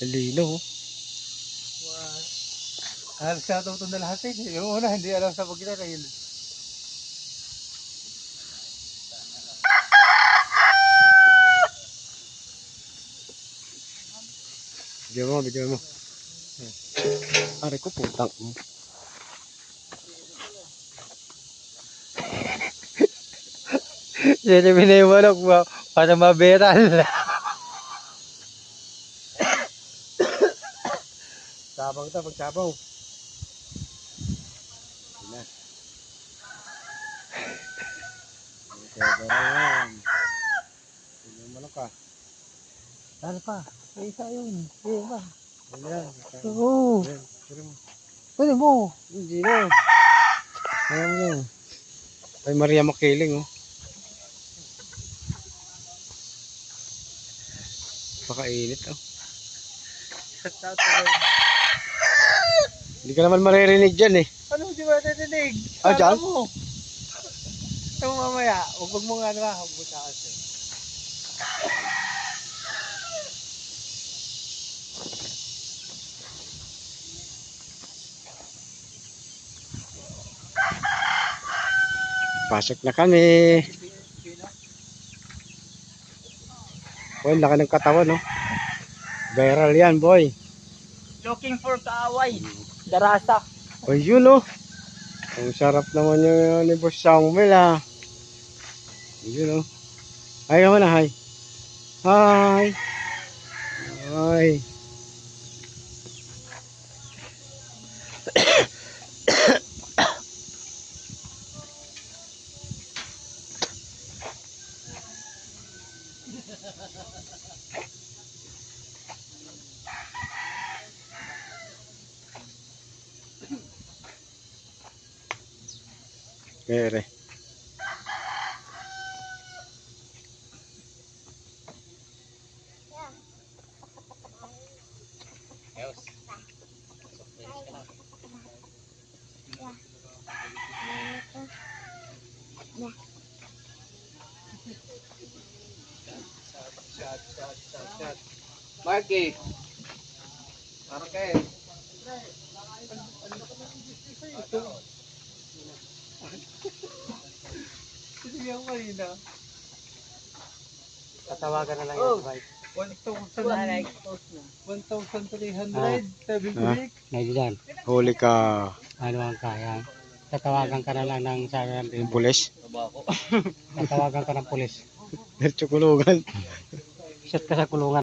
Lino. Halos sa ito na lahat eh. Yung una, hindi alam sa pagkita kayo. Bigyan mo. Aray ko putang. Yan yung biniwanok mo para maberal. Sabaw ito, pagsabaw. Yan. Yan. Yung manok ka. Ano pa? Isa yun. Isa pa. Yan. Oo. Yan. Pwede mo. Pwede mo. Hindi na. Ayan mo na. Ay Maria Makiling oh. Pakainit oh. Hindi ka naman maririnig dyan eh. Ano di ba nadinig? Ah, dyan? Mo. Ito mamaya. Huwag mo nga na. Huwag mo sa kasi. Pasok na kami. Boy, laki ng katawan no. Viral yan boy. Looking for kaaway. Darasa. Oh yun oh. Ang sarap naman yung ni Boss Samuel ah. Yun oh. Hi naman na hi. Hi. Hi. Kere. Shot. Marky. Marky. Sige ako kanina. Tatawagan na lang Oh. yung wife. 1,300. 7 Ah. week. Nailan, Huli ka. ano ang kaya? Tatawagan ka na lang ng Yung pulis. tatawagan ka ng pulis. Diretso kulungan. Shot ka sa kulungan.